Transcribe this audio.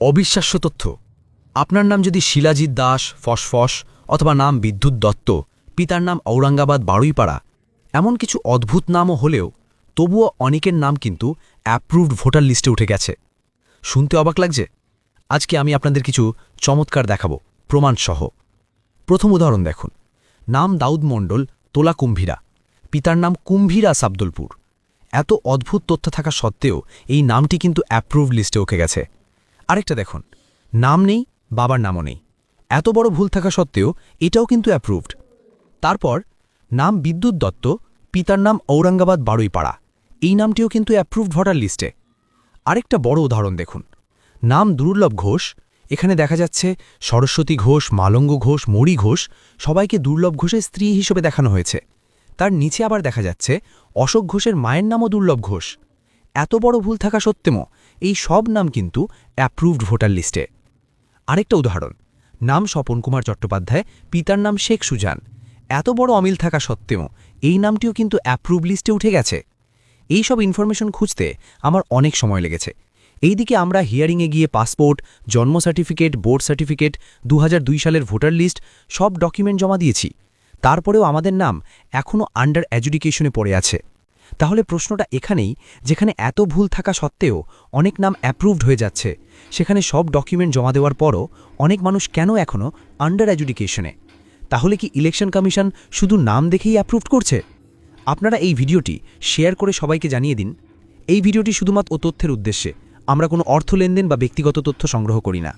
অবিশ্বাস্য তথ্য। আপনার নাম যদি শিলাজিৎ দাস ফসফস অথবা নাম বিদ্যুৎ দত্ত, পিতার নাম ঔরঙ্গাবাদ বারুইপাড়া, এমন কিছু অদ্ভুত নামও হলেও তবুও অনেকের নাম কিন্তু অ্যাপ্রুভড ভোটার লিস্টে উঠে গেছে। শুনতে অবাক লাগছে? আজকে আমি আপনাদের কিছু চমৎকার দেখাবো প্রমাণসহ। প্রথম উদাহরণ দেখুন। নাম দাউদ মণ্ডল, তোলা কুম্ভীরা, পিতার নাম কুম্ভীরা সাবদুলপুর। এত অদ্ভুত তথ্য থাকা সত্ত্বেও এই নামটি কিন্তু অ্যাপ্রুভড লিস্টে উঠে গেছে। আরেকটা দেখুন, নাম নেই, বাবার নামও নেই, এত বড় ভুল থাকা সত্ত্বেও এটাও কিন্তু অ্যাপ্রুভড। তারপর নাম বিদ্যুৎ দত্ত, পিতার নাম ঔরঙ্গাবাদ বারুইপাড়া, এই নামটিও কিন্তু অ্যাপ্রুভড ভোটার লিস্টে। আরেকটা বড় উদাহরণ দেখুন। নাম দুর্লভ ঘোষ, এখানে দেখা যাচ্ছে সরস্বতী ঘোষ, মালঙ্গ ঘোষ, মণি ঘোষ, সবাইকে দুর্লভ ঘোষের স্ত্রী হিসেবে দেখানো হয়েছে। তার নিচে আবার দেখা যাচ্ছে অশোক ঘোষের মায়ের নামও দুর্লভ ঘোষ। এত বড় ভুল থাকা সত্ত্বেও এই সব নাম কিন্তু অ্যাপ্রুভড ভোটার লিস্টে। আরেকটা উদাহরণ, নাম স্বপন কুমার চট্টোপাধ্যায়, পিতার নাম শেখ সুজান, এত বড় অমিল থাকা সত্ত্বেও এই নামটিও কিন্তু অ্যাপ্রুভ লিস্টে উঠে গেছে। এই সব ইনফরমেশন খুঁজতে আমার অনেক সময় লেগেছে। এইদিকে আমরা হিয়ারিংয়ে গিয়ে পাসপোর্ট, জন্ম সার্টিফিকেট, বোর্ড সার্টিফিকেট, 2002 সালের ভোটার লিস্ট সব ডকুমেন্ট জমা দিয়েছি। তারপরেও আমাদের নাম এখনও আন্ডার এডুকেশনে পড়ে আছে। তাহলে প্রশ্নটা এখানেই, যেখানে এত ভুল থাকা সত্ত্বেও অনেক নাম অ্যাপ্রুভড হয়ে যাচ্ছে, সেখানে সব ডকুমেন্ট জমা দেওয়ার পরও অনেক মানুষ কেন এখনও আন্ডার এডুকেশনে? তাহলে কি ইলেকশন কমিশন শুধু নাম দেখেই অ্যাপ্রুভড করছে? আপনারা এই ভিডিওটি শেয়ার করে সবাইকে জানিয়ে দিন। এই ভিডিওটি শুধুমাত্র তথ্যের উদ্দেশ্যে, আমরা কোনো অর্থ লেনদেন বা ব্যক্তিগত তথ্য সংগ্রহ করি না।